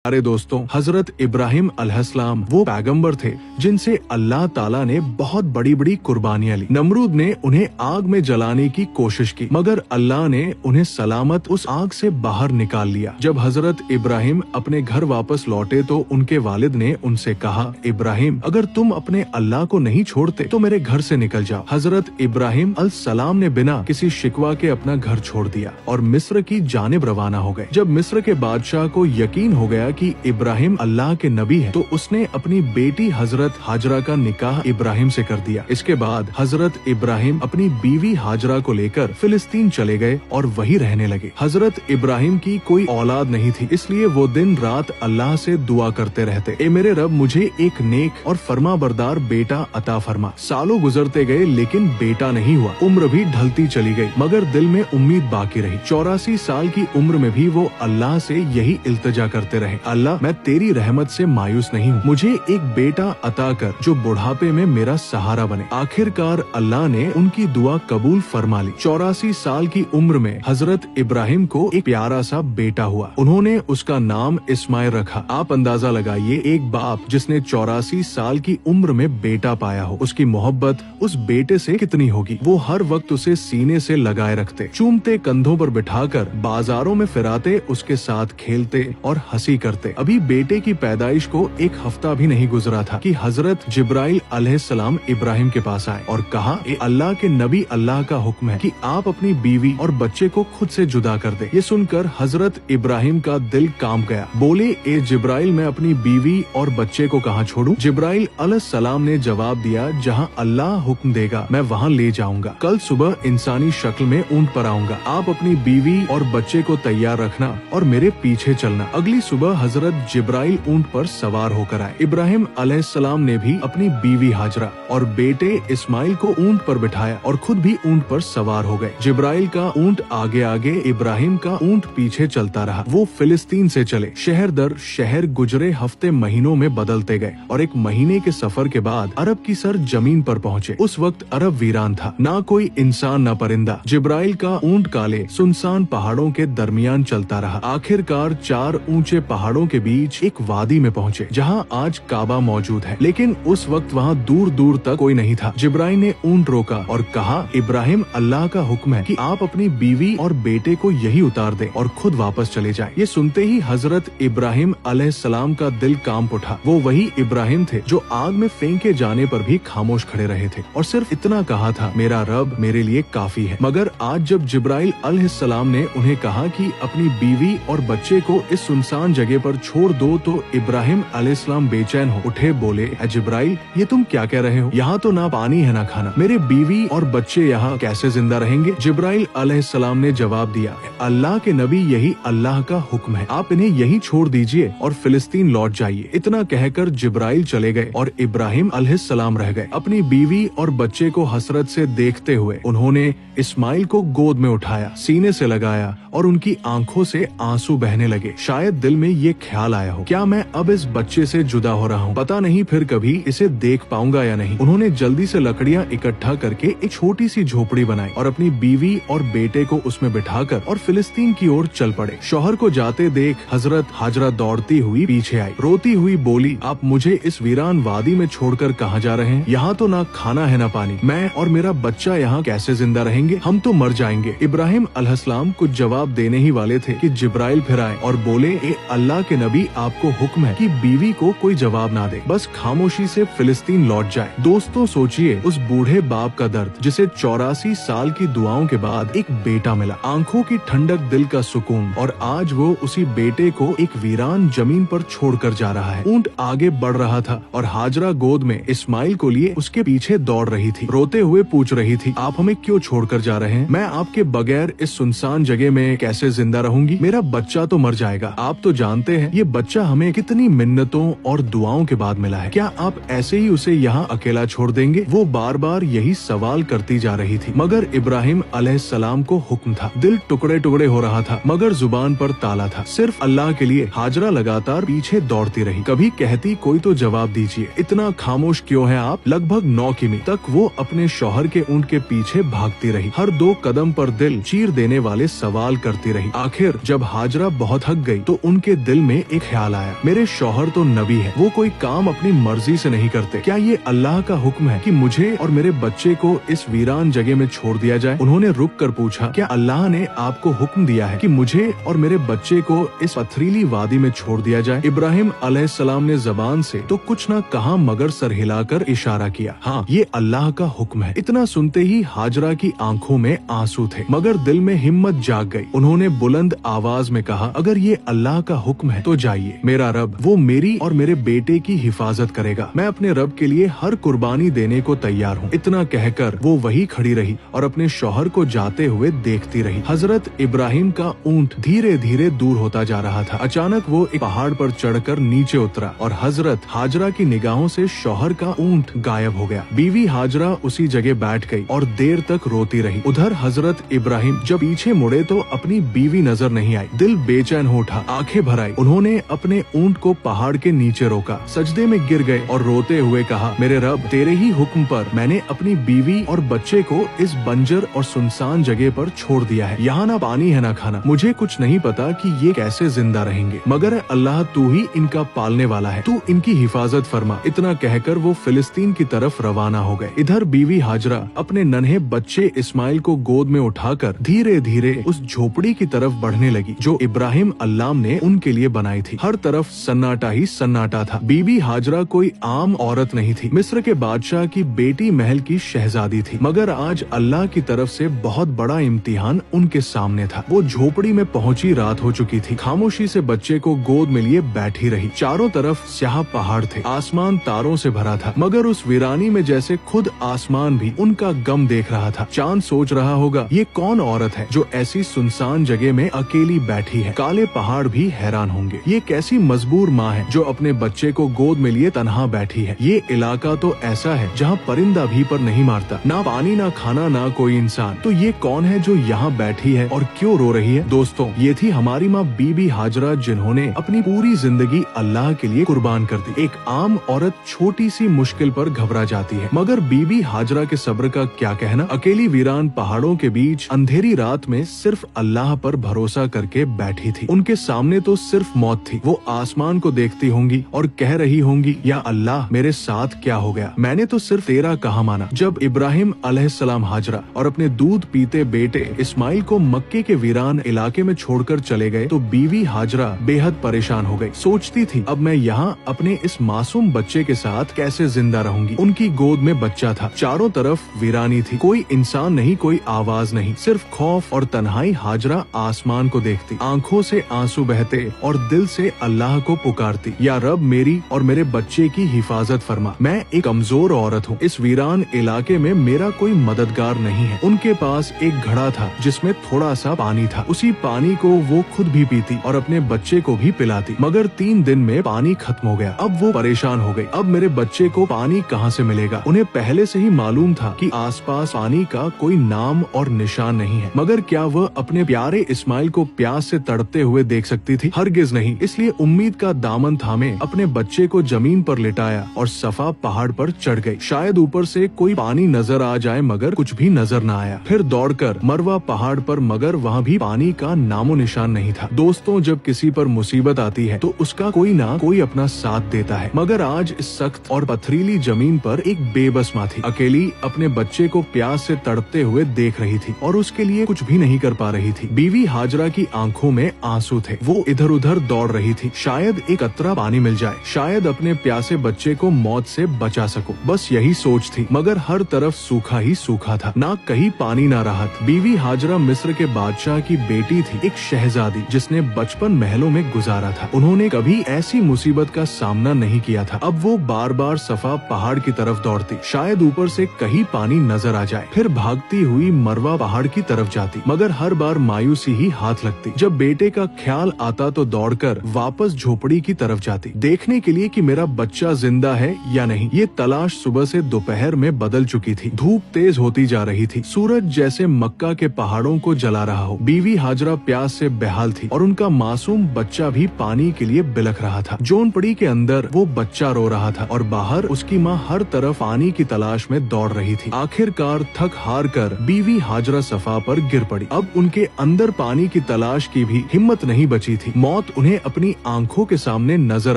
अरे दोस्तों, हजरत इब्राहिम अलैहिस्सलाम वो पैगंबर थे जिनसे अल्लाह ताला ने बहुत बड़ी बड़ी कुर्बानियां ली। नमरूद ने उन्हें आग में जलाने की कोशिश की, मगर अल्लाह ने उन्हें सलामत उस आग से बाहर निकाल लिया। जब हजरत इब्राहिम अपने घर वापस लौटे तो उनके वालिद ने उनसे कहा, इब्राहिम, अगर तुम अपने अल्लाह को नहीं छोड़ते तो मेरे घर से निकल जाओ। हजरत इब्राहिम अलैहिस्सलाम ने बिना किसी शिकवा के अपना घर छोड़ दिया और मिस्र की जानिब रवाना हो गए। जब मिस्र के बादशाह को यकीन हो गया कि इब्राहिम अल्लाह के नबी है तो उसने अपनी बेटी हजरत हाजरा का निकाह इब्राहिम से कर दिया। इसके बाद हजरत इब्राहिम अपनी बीवी हाजरा को लेकर फिलिस्तीन चले गए और वहीं रहने लगे। हजरत इब्राहिम की कोई औलाद नहीं थी, इसलिए वो दिन रात अल्लाह से दुआ करते रहते, ए मेरे रब, मुझे एक नेक और फरमाबरदार बेटा अता फरमा। सालों गुजरते गए लेकिन बेटा नहीं हुआ। उम्र भी ढलती चली गई मगर दिल में उम्मीद बाकी रही। 84 साल की उम्र में भी वो अल्लाह से यही इल्तिजा करते रहे, अल्लाह, मैं तेरी रहमत से मायूस नहीं हूँ, मुझे एक बेटा अता कर जो बुढ़ापे में मेरा सहारा बने। आखिरकार अल्लाह ने उनकी दुआ कबूल फरमा ली। 84 साल की उम्र में हजरत इब्राहिम को एक प्यारा सा बेटा हुआ। उन्होंने उसका नाम इस्माइल रखा। आप अंदाजा लगाइए, एक बाप जिसने 84 साल की उम्र में बेटा पाया हो, उसकी मोहब्बत उस बेटे से कितनी होगी। वो हर वक्त उसे सीने से लगाए रखते, चूमते, कंधों पर बिठाकर बाजारों में फिराते, उसके साथ खेलते और हंसी करते। अभी बेटे की पैदाइश को एक हफ्ता भी नहीं गुजरा था कि हजरत जिब्राइल अलैहिस्सलाम इब्राहिम के पास आए और कहा, ए अल्लाह के नबी, अल्लाह का हुक्म है कि आप अपनी बीवी और बच्चे को खुद से जुदा कर दे। ये सुनकर हजरत इब्राहिम का दिल कांप गया। बोले, ए जिब्राइल, मैं अपनी बीवी और बच्चे को कहाँ छोड़ूं? जिब्राइल अलैहिस्सलाम ने जवाब दिया, जहाँ अल्लाह हुक्म देगा मैं वहाँ ले जाऊंगा। कल सुबह इंसानी शक्ल में ऊंट पर आऊंगा। आप अपनी बीवी और बच्चे को तैयार रखना और मेरे पीछे चलना। अगली सुबह हजरत जिब्राइल ऊंट पर सवार होकर आए। इब्राहिम अलैहिस्सलाम ने भी अपनी बीवी हाजरा और बेटे इस्माइल को ऊंट पर बिठाया और खुद भी ऊंट पर सवार हो गए। जिब्राइल का ऊंट आगे आगे, इब्राहिम का ऊंट पीछे चलता रहा। वो फिलिस्तीन से चले। शहर दर शहर गुजरे हफ्ते महीनों में बदलते गए और एक महीने के सफर के बाद अरब की सर जमीन पर पहुँचे। उस वक्त अरब वीरान था, ना कोई इंसान न परिंदा। जिब्राइल का ऊंट काले सुनसान पहाड़ों के दरमियान चलता रहा। आखिरकार 4 ऊंचे पहाड़ों के बीच एक वादी में पहुँचे जहाँ आज काबा मौजूद है, लेकिन उस वक्त वहाँ दूर दूर तक कोई नहीं था। जिब्राइल ने ऊंट रोका और कहा, इब्राहिम, अल्लाह का हुक्म है कि आप अपनी बीवी और बेटे को यही उतार दें और खुद वापस चले जाएं। ये सुनते ही हजरत इब्राहिम अलैहिस्सलाम का दिल कांप उठा। वो वही इब्राहिम थे जो आग में फेंके जाने पर भी खामोश खड़े रहे थे और सिर्फ इतना कहा था, मेरा रब मेरे लिए काफी है। मगर आज जब जिब्राइल अलैहिस्सलाम ने उन्हें कहा कि अपनी बीवी और बच्चे को इस सुनसान जगह पर छोड़ दो तो इब्राहिम अलैहिस्सलाम बेचैन हो उठे। बोले, जिब्राइल, ये तुम क्या कह रहे हो? यहाँ तो ना पानी है ना खाना, मेरे बीवी और बच्चे यहाँ कैसे जिंदा रहेंगे? जिब्राइल अलैहिस्सलाम ने जवाब दिया, अल्लाह के नबी, यही अल्लाह का हुक्म है, आप इन्हें यहीं छोड़ दीजिए और फिलिस्तीन लौट जाइए। इतना कहकर जिब्राइल चले गए और इब्राहिम अलैहिस्सलाम रह गए। अपनी बीवी और बच्चे को हसरत से देखते हुए उन्होंने इस्माइल को गोद में उठाया, सीने से लगाया और उनकी आंखों से आंसू बहने लगे। शायद दिल में ये ख्याल आया हो, क्या मैं अब इस बच्चे से जुदा हो रहा हूँ, पता नहीं फिर कभी इसे देख पाऊंगा या नहीं। उन्होंने जल्दी से लकड़ियाँ इकट्ठा करके एक छोटी सी झोपड़ी बनाई और अपनी बीवी और बेटे को उसमें बिठाकर और फिलिस्तीन की ओर चल पड़े। शौहर को जाते देख हजरत हाजरा दौड़ती हुई पीछे आई। रोती हुई बोली, आप मुझे इस वीरान वादी में छोड़कर कहाँ जा रहे हैं? यहाँ तो ना खाना है ना पानी, मैं और मेरा बच्चा यहाँ कैसे जिंदा रहेंगे? हम तो मर जाएंगे। इब्राहिम अलैहिस्सलाम कुछ जवाब देने ही वाले थे कि जिब्राइल फिर आए और बोले, ए अल्लाह के नबी, आपको हुक्म है कि बीवी को कोई जवाब ना दे, बस खामोशी से फिलिस्तीन लौट जाए। दोस्तों, सोचिए उस बूढ़े बाप का दर्द जिसे 84 साल की दुआओं के बाद एक बेटा मिला, आंखों की ठंडक, दिल का सुकून, और आज वो उसी बेटे को एक वीरान जमीन पर छोड़कर जा रहा है। ऊंट आगे बढ़ रहा था और हाजरा गोद में इस्माइल को लिए उसके पीछे दौड़ रही थी। रोते हुए पूछ रही थी, आप हमें क्यों छोड़कर जा रहे हैं? मैं आपके बगैर इस सुनसान जगह में कैसे जिंदा रहूंगी? मेरा बच्चा तो मर जाएगा। आप तो जानते हैं ये बच्चा हमें कितनी मिन्नतों और दुआओं के बाद मिला है, क्या आप ऐसे ही उसे यहाँ अकेला छोड़ देंगे? वो बार बार यही सवाल करती जा रही थी, मगर इब्राहिम अलैहिस्सलाम को हुक्म था। दिल टुकड़े टुकड़े हो रहा था मगर जुबान पर ताला था, सिर्फ अल्लाह के लिए। हाजरा लगातार पीछे दौड़ती रही, कभी कहती, कोई तो जवाब दीजिए, इतना खामोश क्यों है आप? लगभग 9 किमी तक वो अपने शौहर के ऊंट के पीछे भागती रही, हर 2 कदम पर दिल चीर देने वाले सवाल करती रही। आखिर जब हाजरा बहुत थक गई तो उनके दिल में एक ख्याल आया, मेरे शौहर तो नबी है, वो कोई काम अपनी मर्जी से नहीं करते, क्या ये अल्लाह का हुक्म है कि मुझे और मेरे बच्चे को इस वीरान जगह में छोड़ दिया जाए? उन्होंने रुक कर पूछा, क्या अल्लाह ने आपको हुक्म दिया है कि मुझे और मेरे बच्चे को इस पथरीली वादी में छोड़ दिया जाए? इब्राहिम अलैहिस्सलाम ने जबान से तो कुछ न कहा मगर सर हिलाकर इशारा किया, हाँ ये अल्लाह का हुक्म है। इतना सुनते ही हाजरा की आंखों में आंसू थे मगर दिल में हिम्मत जाग गई। उन्होंने बुलंद आवाज में कहा, अगर ये अल्लाह का हुक्म है तो जाइए, मेरा रब वो मेरी और मेरे बेटे की हिफाजत करेगा, मैं अपने रब के लिए हर कुर्बानी देने को तैयार हूँ। इतना कहकर वो वही खड़ी रही और अपने शौहर को जाते हुए देखती रही। हजरत इब्राहिम का ऊंट धीरे धीरे दूर होता जा रहा था। अचानक वो एक पहाड़ पर चढ़कर नीचे उतरा और हजरत हाजरा की निगाहों से शौहर का ऊंट गायब हो गया। बीवी हाजरा उसी जगह बैठ गई और देर तक रोती रही। उधर हजरत इब्राहिम जब पीछे मुड़े तो अपनी बीवी नजर नहीं आई। दिल बेचैन हो उठा, आंखें भर आई। उन्होंने अपने ऊंट को पहाड़ के नीचे रोका, सजदे में गिर गए और रोते हुए कहा, मेरे रब तेरे ही हुक्म पर मैंने अपनी बीवी और बच्चे को इस बंजर और सुनसान जगह पर छोड़ दिया है। यहाँ ना पानी है ना खाना, मुझे कुछ नहीं पता कि ये कैसे जिंदा रहेंगे, मगर अल्लाह तू ही इनका पालने वाला है, तू इनकी हिफाजत फरमा। इतना कहकर वो फिलिस्तीन की तरफ रवाना हो गए। इधर बीवी हाजरा अपने नन्हे बच्चे इस्माइल को गोद में उठाकर धीरे धीरे उस झोपड़ी की तरफ बढ़ने लगी जो इब्राहिम अल्लाम ने उनके लिए बनाई थी। हर तरफ सन्नाटा ही सन्नाटा था। बीबी हाजरा कोई आम औरत नहीं थी, मिस्र के बादशाह की बेटी महल की शहजादी थी, मगर आज अल्लाह की तरफ से बहुत बड़ा इम्तिहान उनके सामने था। वो झोपड़ी में पहुंची रात हो चुकी थी। खामोशी से बच्चे को गोद में लिए बैठी रही। चारों तरफ स्याह पहाड़ थे, आसमान तारों से भरा था, मगर उस वीरानी में जैसे खुद आसमान भी उनका गम देख रहा था। चांद सोच रहा होगा, ये कौन औरत है जो ऐसी सुनसान जगह में अकेली बैठी है। काले पहाड़ भी हैरान होंगे, ये कैसी मजबूर माँ है जो अपने बच्चे को गोद में लिए तन्हा बैठी है। ये इलाका तो ऐसा है जहाँ परिंदा भी पर नहीं मारता, ना पानी ना खाना ना कोई इंसान, तो ये कौन है जो यहाँ बैठी है और क्यों रो रही है? दोस्तों, ये थी हमारी माँ बीबी हाजरा जिन्होंने अपनी पूरी जिंदगी अल्लाह के लिए कुर्बान कर दी। एक आम औरत छोटी सी मुश्किल पर घबरा जाती है, मगर बीबी हाजरा के सब्र का क्या कहना। अकेली वीरान पहाड़ों के बीच अंधेरी रात में सिर्फ अल्लाह पर भरोसा करके बैठी थी। उनके सामने तो सिर्फ मौत थी। वो आसमान को देखती होंगी और कह रही होंगी, या अल्लाह मेरे साथ क्या हो गया, मैंने तो सिर्फ तेरा कहा माना। जब इब्राहिम अलैहिस्सलाम हाजरा और अपने दूध पीते बेटे इस्माइल को मक्के के वीरान इलाके में छोड़कर चले गए तो बीवी हाजरा बेहद परेशान हो गई। सोचती थी, अब मैं यहाँ अपने इस मासूम बच्चे के साथ कैसे जिंदा रहूंगी। उनकी गोद में बच्चा था, चारों तरफ वीरानी थी, कोई इंसान नहीं, कोई आवाज नहीं, सिर्फ खौफ और तन्हाई। हाजरा आसमान को देखती, आंखों से आंसू बहते और दिल से अल्लाह को पुकारती, या रब मेरी और मेरे बच्चे की हिफाजत फरमा। मैं एक कमजोर औरत हूँ, इस वीरान इलाके में मेरा कोई मददगार नहीं है। उनके पास एक घड़ा था जिसमें थोड़ा सा पानी था, उसी पानी को वो खुद भी पीती और अपने बच्चे को भी पिलाती, मगर 3 दिन में पानी खत्म हो गया। अब वो परेशान हो गई, अब मेरे बच्चे को पानी कहाँ से मिलेगा। उन्हें पहले से ही मालूम था कि आसपास पानी का कोई नाम और निशान नहीं है, मगर क्या वह अपने प्यारे इस्माइल को प्यास से तड़पते हुए देख सकती थी? हरगिज नहीं। इसलिए उम्मीद का दामन थामे अपने बच्चे को जमीन पर लिटाया और सफा पहाड़ पर चढ़ गई। शायद ऊपर से कोई पानी नजर आ जाए, मगर कुछ भी नजर न आया। फिर दौड़कर मरवा पहाड़ पर, मगर वहाँ भी पानी का नामो निशान नहीं था। दोस्तों, जब किसी पर मुसीबत आती है तो उसका कोई ना कोई अपना साथ देता है, मगर आज इस सख्त और पथरीली जमीन पर एक बेबस माँ थी, अकेली अपने बच्चे को प्यास से तड़पते हुए देख रही थी और उसके लिए कुछ भी नहीं कर पा रही थी। बीवी हाजरा की आंखों में आंसू थे, वो इधर उधर दौड़ रही थी, शायद एक कतरा पानी मिल जाए, शायद अपने प्यासे बच्चे को मौत से बचा सकूं। बस यही सोच थी, मगर हर तरफ सूखा ही सूखा था, ना कहीं पानी ना राहत। बीवी हाजरा मिस्र के बादशाह की बेटी थी, एक शहजादी जिसने बचपन महलों में गुजारा था। उन्होंने कभी ऐसी मुसीबत का सामना नहीं किया था। अब वो बार बार सफा पहाड़ की तरफ दौड़ती, शायद ऊपर से कहीं पानी नजर आ जाए, फिर भागती हुई मरवा पहाड़ की तरफ जाती, मगर हर बार मायूसी ही हाथ लगती। जब बेटे का ख्याल आता तो दौड़कर वापस झोपड़ी की तरफ जाती, देखने के लिए कि मेरा बच्चा जिंदा है या नहीं। ये तलाश सुबह से दोपहर में बदल चुकी थी। धूप तेज होती जा रही थी, सूरज जैसे मक्का के पहाड़ों को जला रहा हो। बीवी हाजरा प्यास से बेहाल थी और उनका मासूम बच्चा भी पानी के लिए बिलख रहा था। जोनपड़ी के अंदर वो बच्चा रो रहा था और बाहर उसकी माँ हर तरफ पानी की तलाश में दौड़ रही थी। आखिरकार थक हार कर बीवी हाजरा सफा पर गिर पड़ी। अब उनके अंदर पानी की तलाश की भी हिम्मत नहीं बची थी। मौत मौत उन्हें अपनी आंखों के सामने नजर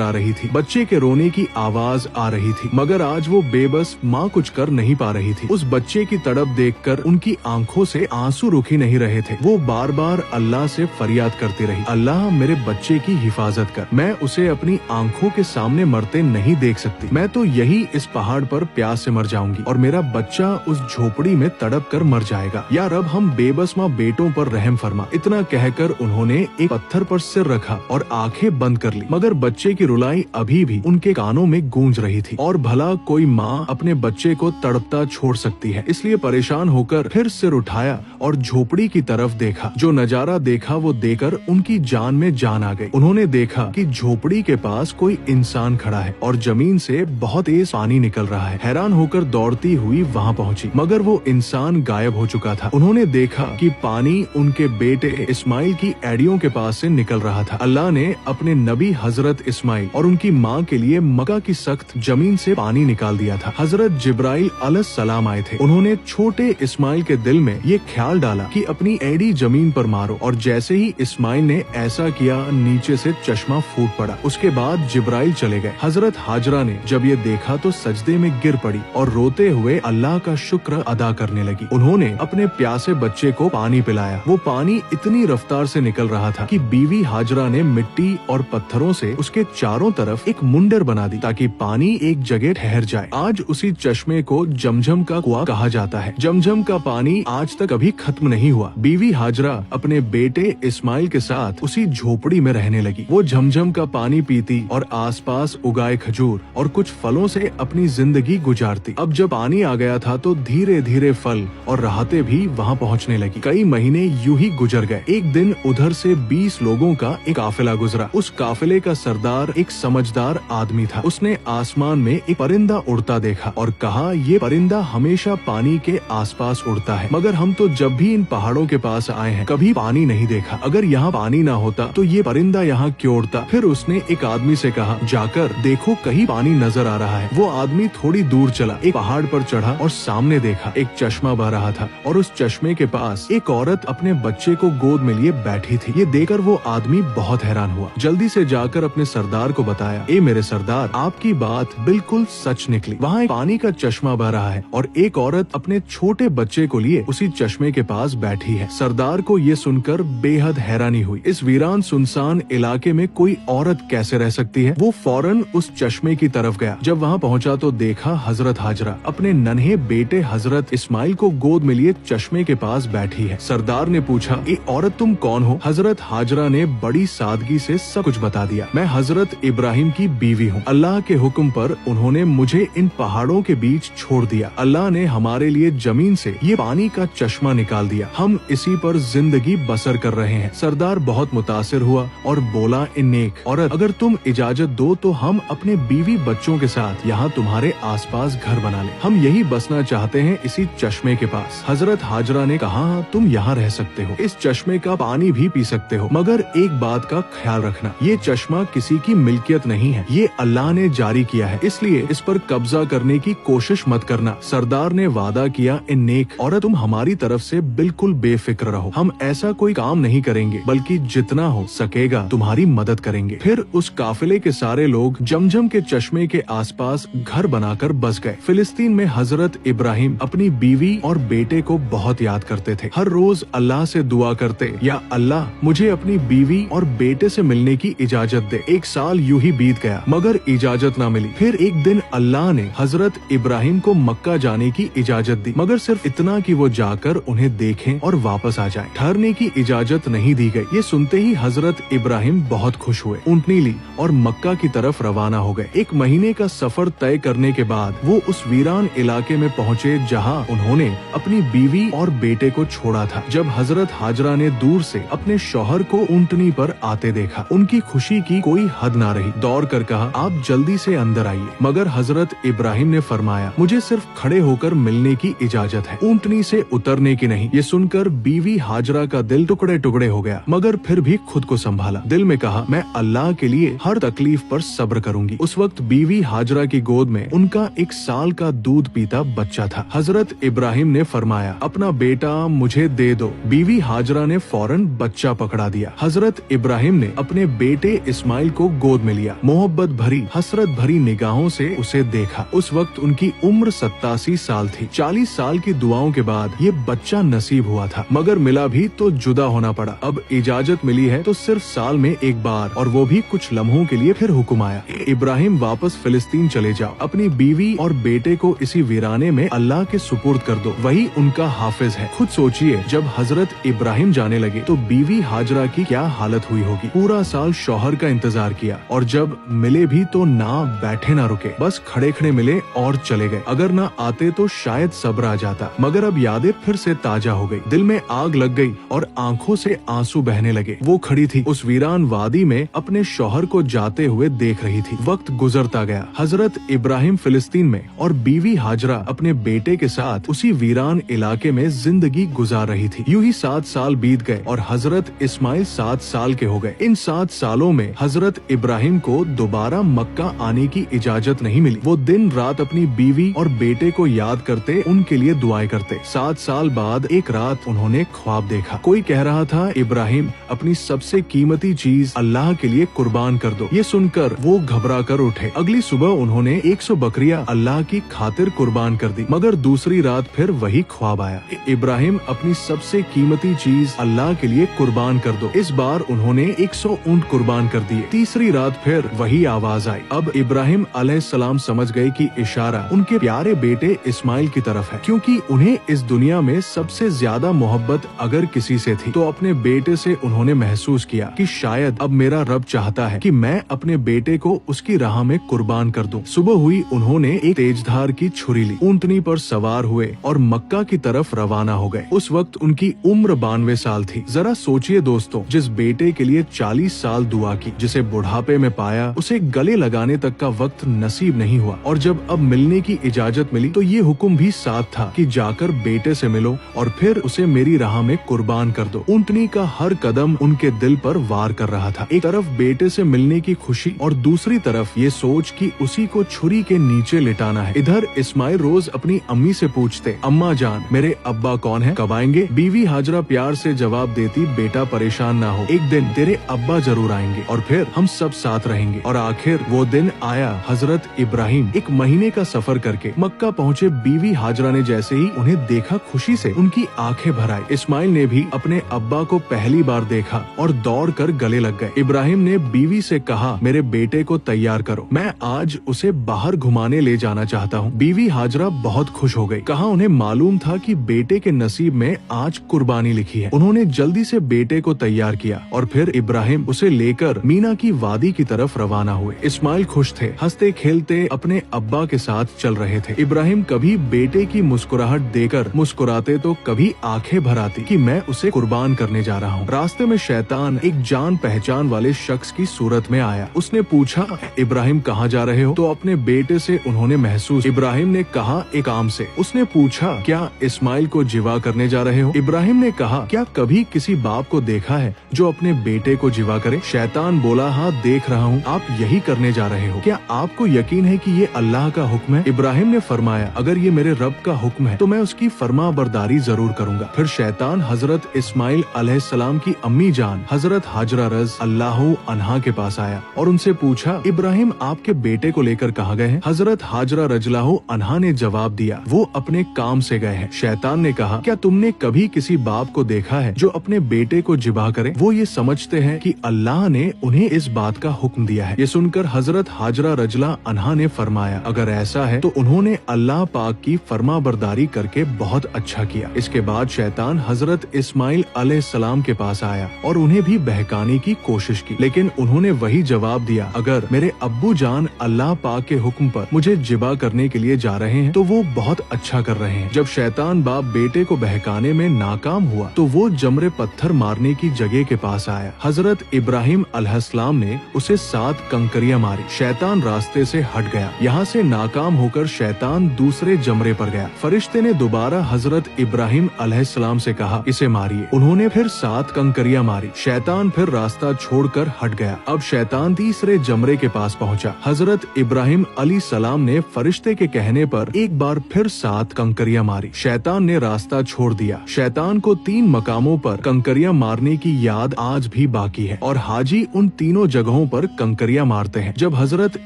आ रही थी। बच्चे के रोने की आवाज आ रही थी, मगर आज वो बेबस माँ कुछ कर नहीं पा रही थी। उस बच्चे की तड़प देखकर उनकी आंखों से आंसू रुक ही नहीं रहे थे। वो बार बार अल्लाह से फरियाद करती रही, अल्लाह मेरे बच्चे की हिफाजत कर, मैं उसे अपनी आंखों के सामने मरते नहीं देख सकती। मैं तो यही इस पहाड़ पर प्यास से मर जाऊंगी और मेरा बच्चा उस झोपड़ी में तड़प कर मर जाएगा। या रब, हम बेबस माँ बेटों पर रहम फरमा। इतना कहकर उन्होंने एक पत्थर पर सिर रखा और आंखें बंद कर ली, मगर बच्चे की रुलाई अभी भी उनके कानों में गूंज रही थी। और भला कोई माँ अपने बच्चे को तड़पता छोड़ सकती है? इसलिए परेशान होकर फिर सिर उठाया और झोपड़ी की तरफ देखा। जो नजारा देखा वो देखकर उनकी जान में जान आ गई। उन्होंने देखा कि झोपड़ी के पास कोई इंसान खड़ा है और जमीन से बहुत तेज पानी निकल रहा है। हैरान होकर दौड़ती हुई वहाँ पहुँची, मगर वो इंसान गायब हो चुका था। उन्होंने देखा कि पानी उनके बेटे इस्माइल की एड़ियों के पास से निकल रहा था। अल्लाह ने अपने नबी हजरत इस्माइल और उनकी माँ के लिए मक्का की सख्त जमीन से पानी निकाल दिया था। हजरत जिब्राइल अलैहिस्सलाम आए थे। उन्होंने छोटे इस्माइल के दिल में ये ख्याल डाला कि अपनी एड़ी जमीन पर मारो, और जैसे ही इस्माइल ने ऐसा किया, नीचे से चश्मा फूट पड़ा। उसके बाद जिब्राइल चले गए। हजरत हाजरा ने जब ये देखा तो सजदे में गिर पड़ी और रोते हुए अल्लाह का शुक्र अदा करने लगी। उन्होंने अपने प्यासे बच्चे को पानी पिलाया। वो पानी इतनी रफ्तार से निकल रहा था कि बीवी हाजरा ने मिट्टी और पत्थरों से उसके चारों तरफ एक मुंडर बना दी ताकि पानी एक जगह ठहर जाए। आज उसी चश्मे को जमजम का कुआं कहा जाता है। जमजम का पानी आज तक अभी खत्म नहीं हुआ। बीवी हाजरा अपने बेटे इस्माइल के साथ उसी झोपड़ी में रहने लगी। वो झमझम का पानी पीती और आसपास उगाए खजूर और कुछ फलों से अपनी जिंदगी गुजारती। अब जब पानी आ गया था तो धीरे धीरे फल और राहतें भी वहाँ पहुँचने लगी। कई महीने यूं ही गुजर गए। एक दिन उधर से 20 लोगों का एक काफिला गुजरा। उस काफिले का सरदार एक समझदार आदमी था। उसने आसमान में एक परिंदा उड़ता देखा और कहा, ये परिंदा हमेशा पानी के आसपास उड़ता है, मगर हम तो जब भी इन पहाड़ों के पास आए हैं कभी पानी नहीं देखा। अगर यहाँ पानी ना होता तो ये परिंदा यहाँ क्यों उड़ता? फिर उसने एक आदमी से कहा, जाकर देखो कहीं पानी नजर आ रहा है। वो आदमी थोड़ी दूर चला, एक पहाड़ पर चढ़ा और सामने देखा एक चश्मा बह रहा था और उस चश्मे के पास एक औरत अपने बच्चे को गोद में लिए बैठी थी। ये देखकर वो आदमी बहुत हैरान हुआ। जल्दी से जाकर अपने सरदार को बताया, ए मेरे सरदार, आपकी बात बिल्कुल सच निकली। वहाँ एक पानी का चश्मा बह रहा है और एक औरत अपने छोटे बच्चे को लिए उसी चश्मे के पास बैठी है। सरदार को ये सुनकर बेहद हैरानी हुई। इस वीरान सुनसान इलाके में कोई औरत कैसे रह सकती है? वो फौरन उस चश्मे की तरफ गया। जब वहाँ पहुँचा तो देखा हजरत हाजरा अपने नन्हे बेटे हजरत इस्माइल को गोद में लिए चश्मे के पास बैठी है। सरदार ने पूछा, ए औरत तुम कौन हो? हजरत हाजरा ने बड़ी सादगी से सब कुछ बता दिया। मैं हजरत इब्राहिम की बीवी हूँ। अल्लाह के हुक्म पर उन्होंने मुझे इन पहाड़ों के बीच छोड़ दिया। अल्लाह ने हमारे लिए जमीन से ये पानी का चश्मा निकाल दिया। हम इसी पर जिंदगी बसर कर रहे हैं। सरदार बहुत मुतासिर हुआ और बोला, ए नेक औरत, अगर तुम इजाजत दो तो हम अपने बीवी बच्चों के साथ यहाँ तुम्हारे आसपास घर बना लें। हम यही बसना चाहते हैं, इसी चश्मे के पास। हजरत हाजरा ने कहा, तुम यहाँ रह सकते हो, इस चश्मे का पानी भी पी सकते हो, मगर एक बात का ख्याल रखना, ये चश्मा किसी की मिल्कियत नहीं है, ये अल्लाह ने जारी किया है, इसलिए इस पर कब्जा करने की कोशिश मत करना। सरदार ने वादा किया, ए नेक औरत, तुम हमारी तरफ से बिल्कुल बेफिक्र रहो। हम ऐसा कोई काम नहीं करेंगे, बल्कि जितना हो सकेगा तुम्हारी मदद करेंगे। फिर उस काफिले के सारे लोग जमजम के चश्मे के आसपास घर बनाकर बस गए। फिलिस्तीन में हजरत इब्राहिम अपनी बीवी और बेटे को बहुत याद करते थे। हर रोज अल्लाह से दुआ करते, या अल्लाह मुझे अपनी बीवी और बेटे से मिलने की इजाजत दे। एक साल यूं ही बीत गया, मगर इजाजत न मिली। फिर एक दिन अल्लाह ने हजरत इब्राहिम को मक्का जाने की इजाजत दी, मगर सिर्फ इतना कि वो जाकर उन्हें देखें और वापस आ जाएं। ठहरने की इजाजत नहीं दी गई। ये सुनते ही हजरत इब्राहिम बहुत खुश हुए, ऊँटनी ली और मक्का की तरफ रवाना हो गए। एक महीने का सफर तय करने के बाद वो उस वीरान इलाके में पहुँचे जहाँ उन्होंने अपनी बीवी और बेटे को छोड़ा था। जब हजरत हाजरा ने दूर से अपने शौहर को ऊँटनी पर आते देखा, उनकी खुशी की कोई हद ना रही। दौड़ कर कहा, आप जल्दी से अंदर आइए। मगर हजरत इब्राहिम ने फरमाया, मुझे सिर्फ खड़े होकर मिलने की इजाजत है, ऊँटनी से उतरने की नहीं। ये सुनकर बीवी हाजरा का दिल टुकड़े टुकड़े हो गया, मगर फिर भी खुद को संभाला। दिल में कहा, मैं अल्लाह के लिए हर तकलीफ पर सब्र करूंगी। उस वक्त बीवी हाजरा की गोद में उनका 1 साल का दूध पीता बच्चा था। हजरत इब्राहिम ने फरमाया, अपना बेटा मुझे दे दो। बीवी हाजरा ने फौरन बच्चा पकड़ा दिया। हजरत इब्राहिम इब्राहिम ने अपने बेटे इस्माइल को गोद में लिया। मोहब्बत भरी, हसरत भरी निगाहों से उसे देखा। उस वक्त उनकी उम्र 87 साल थी। 40 साल की दुआओं के बाद ये बच्चा नसीब हुआ था, मगर मिला भी तो जुदा होना पड़ा। अब इजाजत मिली है तो सिर्फ साल में एक बार, और वो भी कुछ लम्हों के लिए। फिर हुक्म आया, इब्राहिम वापस फिलिस्तीन चले जाओ, अपनी बीवी और बेटे को इसी वीराने में अल्लाह के सुपुर्द कर दो, वही उनका हाफिज है। खुद सोचिए, जब हजरत इब्राहिम जाने लगे तो बीवी हाजरा की क्या हालत हुई होगी। पूरा साल शौहर का इंतजार किया, और जब मिले भी तो ना बैठे ना रुके, बस खड़े खड़े मिले और चले गए। अगर ना आते तो शायद सब्र आ जाता, मगर अब यादें फिर से ताजा हो गई। दिल में आग लग गई और आंखों से आंसू बहने लगे। वो खड़ी थी उस वीरान वादी में, अपने शौहर को जाते हुए देख रही थी। वक्त गुजरता गया। हजरत इब्राहिम फिलिस्तीन में और बीवी हाजरा अपने बेटे के साथ उसी वीरान इलाके में जिंदगी गुजार रही थी। यूं ही 7 साल बीत गए और हजरत इस्माइल 7 साल के हो गए। इन 7 सालों में हजरत इब्राहिम को दोबारा मक्का आने की इजाजत नहीं मिली। वो दिन रात अपनी बीवी और बेटे को याद करते, उनके लिए दुआएं करते। 7 साल बाद एक रात उन्होंने ख्वाब देखा। कोई कह रहा था, इब्राहिम अपनी सबसे कीमती चीज अल्लाह के लिए कुर्बान कर दो। ये सुनकर वो घबरा कर उठे। अगली सुबह उन्होंने 100 बकरियां अल्लाह की खातिर कुर्बान कर दी। मगर दूसरी रात फिर वही ख्वाब आया, इब्राहिम अपनी सबसे कीमती चीज अल्लाह के लिए कुर्बान कर दो। इस बार उन्होंने 100 ऊंट कुर्बान कर दिए। तीसरी रात फिर वही आवाज आई। अब इब्राहिम अलैहिस्सलाम समझ गए कि इशारा उनके प्यारे बेटे इस्माइल की तरफ है, क्योंकि उन्हें इस दुनिया में सबसे ज्यादा मोहब्बत अगर किसी से थी तो अपने बेटे से उन्होंने महसूस किया कि शायद अब मेरा रब चाहता है कि मैं अपने बेटे को उसकी राह में कुर्बान कर दूं। सुबह हुई, उन्होंने एक तेजधार की छुरी ली, ऊंटनी पर सवार हुए और मक्का की तरफ रवाना हो गए। उस वक्त उनकी उम्र 92 साल थी। जरा सोचिए दोस्तों, जिस बेटे के लिए 40 साल दुआ की, जिसे बुढ़ापे में पाया, उसे गले लगाने तक का वक्त नसीब नहीं हुआ, और जब अब मिलने की इजाजत मिली तो ये हुक्म भी साथ था कि जाकर बेटे से मिलो और फिर उसे मेरी राह में कुर्बान कर दो। ऊंटनी का हर कदम उनके दिल पर वार कर रहा था। एक तरफ बेटे से मिलने की खुशी और दूसरी तरफ ये सोच कि उसी को छुरी के नीचे लिटाना है। इधर इस्माइल रोज अपनी अम्मी से पूछते, अम्मा जान मेरे अब्बा कौन है, कब आएंगे? बीवी हाजरा प्यार से जवाब देती, बेटा परेशान ना हो, एक दिन तेरे अब्बा जरूर आएंगे और फिर हम सब साथ रहेंगे। और आखिर वो दिन आया। हजरत इब्राहिम 1 महीने का सफर करके मक्का पहुँचे। बीवी हाजरा ने जैसे ही उन्हें देखा, खुशी से उनकी आंखें भर आई। इस्माइल ने भी अपने अब्बा को पहली बार देखा और दौड़ कर गले लग गए। इब्राहिम ने बीवी से कहा, मेरे बेटे को तैयार करो, मैं आज उसे बाहर घुमाने ले जाना चाहता हूँ। बीवी हाजरा बहुत खुश हो गई। कहा उन्हें मालूम था कि बेटे के नसीब में आज कुर्बानी लिखी है। उन्होंने जल्दी से बेटे को तैयार किया और फिर इब्राहिम उसे लेकर मीना की वादी की तरफ रवाना हुए। इस्माइल खुश थे, हंसते खेलते अपने अब्बा के साथ चल रहे थे। इब्राहिम कभी बेटे की मुस्कुराहट देकर मुस्कुराते तो कभी आंखें भर आती कि मैं उसे कुर्बान करने जा रहा हूँ। रास्ते में शैतान एक जान पहचान वाले शख्स की सूरत में आया। उसने पूछा, इब्राहिम कहाँ जा रहे हो? तो अपने बेटे से उन्होंने महसूस। इब्राहिम ने कहा, एक काम से। उसने पूछा, क्या इस्माइल को जिवा करने जा रहे हो? इब्राहिम ने कहा, क्या कभी किसी बाप को देखा है जो अपने बेटे को जिवा करे? शैतान बोला, हाँ देख रहा हूँ, आप यही करने जा रहे हो। क्या आपको यकीन है कि ये अल्लाह का हुक्म है? इब्राहिम ने फरमाया, अगर ये मेरे रब का हुक्म है तो मैं उसकी फरमा बरदारी जरूर करूंगा। फिर शैतान हजरत इस्माइल अलैहिस्सलाम की अम्मी जान हजरत हाजरा रज़ अल्लाहु अन्हा के पास आया और उनसे पूछा, इब्राहिम आपके बेटे को लेकर कहाँ गए हैं? हजरत हाजरा रज़ियल्लाहु अन्हा ने जवाब दिया, वो अपने काम से गए हैं। शैतान ने कहा, क्या तुमने कभी किसी बाप को देखा है जो अपने बेटे को जिबा करे? वो ये समझते हैं कि अल्लाह ने उन्हें इस बात का हुक्म दिया है। ये सुनकर हजरत हाजरा रज़ियल्लाहु अन्हा ने फरमाया, अगर ऐसा है तो उन्होंने अल्लाह पाक की फरमा बरदारी करके बहुत अच्छा किया। इसके बाद शैतान हजरत इस्माइल अलैहिस्सलाम के पास आया और उन्हें भी बहकाने की कोशिश की, लेकिन उन्होंने वही जवाब दिया, अगर मेरे अब्बू जान अल्लाह पाक के हुक्म पर मुझे जिबा करने के लिए जा रहे हैं तो वो बहुत अच्छा कर रहे हैं। जब शैतान बाप बेटे को बहकाने में नाकाम हुआ तो वो जमरे पत्थर मारने की जगह के पास आया। हजरत इब्राहिम अलैहिस्सलाम ने उसे 7 कंकरियां मारी। शैतान रास्ते से हट गया। यहाँ से नाकाम होकर शैतान दूसरे जमरे पर गया। फरिश्ते ने दोबारा हजरत इब्राहिम अलैहिस्सलाम से कहा, इसे मारिए। उन्होंने फिर 7 कंकरियां मारी। शैतान फिर रास्ता छोड़कर हट गया। अब शैतान तीसरे जमरे के पास पहुंचा। हजरत इब्राहिम अलैहिस्सलाम ने फरिश्ते के कहने पर एक बार फिर 7 कंकरियां मारी। शैतान ने रास्ता छोड़ दिया। शैतान को 3 मकामों पर कंकरियां मारने की याद आज भी ही बाकी है और हाजी उन तीनों जगहों पर कंकरियां मारते हैं। जब हजरत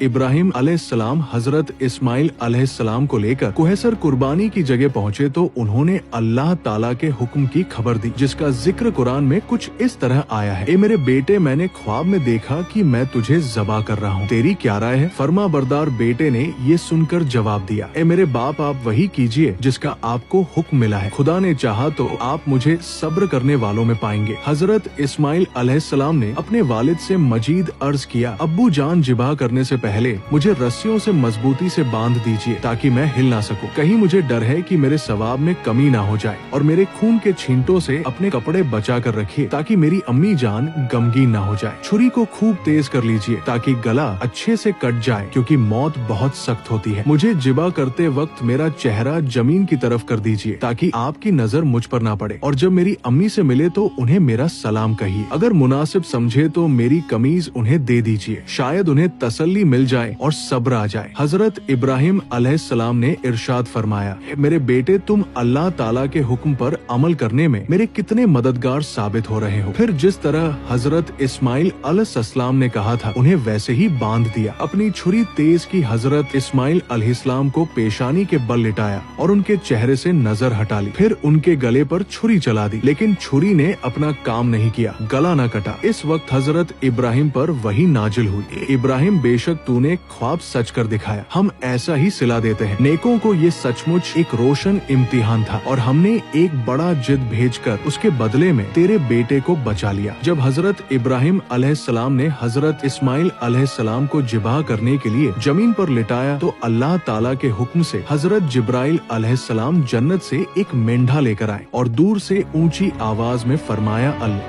इब्राहिम अलैहिस्सलाम हजरत इस्माइल अलैहिस्सलाम को लेकर कोहसर कुर्बानी की जगह पहुँचे तो उन्होंने अल्लाह ताला के हुक्म की खबर दी, जिसका जिक्र कुरान में कुछ इस तरह आया है। ए मेरे बेटे, मैंने ख्वाब में देखा कि मैं तुझे ज़बा कर रहा हूँ, तेरी क्या राय है? फर्मा बरदार बेटे ने ये सुनकर जवाब दिया, ए मेरे बाप, आप वही कीजिए जिसका आपको हुक्म मिला है। खुदा ने चाहा तो आप मुझे सब्र करने वालों में पाएंगे। हजरत इस्माइल अलैहिस्सलाम ने अपने वालिद से मजीद अर्ज किया, अब्बू जान, जिबा करने से पहले मुझे रस्सियों से मजबूती से बांध दीजिए ताकि मैं हिल ना सकूं। कहीं मुझे डर है कि मेरे सवाब में कमी ना हो जाए, और मेरे खून के छींटों से अपने कपड़े बचा कर रखिए ताकि मेरी अम्मी जान गमगीन ना हो जाए। छुरी को खूब तेज कर लीजिए ताकि गला अच्छे से कट जाए, क्योंकि मौत बहुत सख्त होती है। मुझे जिबा करते वक्त मेरा चेहरा जमीन की तरफ कर दीजिए ताकि आपकी नजर मुझ पर ना पड़े, और जब मेरी अम्मी से मिले तो उन्हें मेरा सलाम कहिए। अगर मुनासिब समझे तो मेरी कमीज उन्हें दे दीजिए, शायद उन्हें तसल्ली मिल जाए और सब्र आ जाए। हजरत इब्राहिम अलैहिस्सलाम ने इरशाद फरमाया, मेरे बेटे, तुम अल्लाह ताला के हुक्म पर अमल करने में मेरे कितने मददगार साबित हो रहे हो। फिर जिस तरह हजरत इस्माइल अलैहिस्सलाम ने कहा था उन्हें वैसे ही बांध दिया। अपनी छुरी तेज की हजरत इस्माइल अलैहिस्सलाम को पेशानी के बल लिटाया और उनके चेहरे से नजर हटा ली। फिर उनके गले पर छुरी चला दी, लेकिन छुरी ने अपना काम नहीं किया, गला न कटा। इस वक्त हजरत इब्राहिम पर वही नाजिल हुई, इब्राहिम, बेशक तूने ख्वाब सच कर दिखाया, हम ऐसा ही सिला देते हैं। नेकों को ये सचमुच एक रोशन इम्तिहान था और हमने एक बड़ा जिद भेजकर उसके बदले में तेरे बेटे को बचा लिया। जब हजरत इब्राहिम अलैहिस्सलाम ने हजरत इस्माइल अलैहिस्सलाम को जिबा करने के लिए जमीन पर लिटाया तो अल्लाह ताला के हुक्म से हजरत जिब्राइल अलैहिस्सलाम जन्नत से एक मेंढा लेकर आए और दूर से ऊंची आवाज में फरमाया, अल्लाह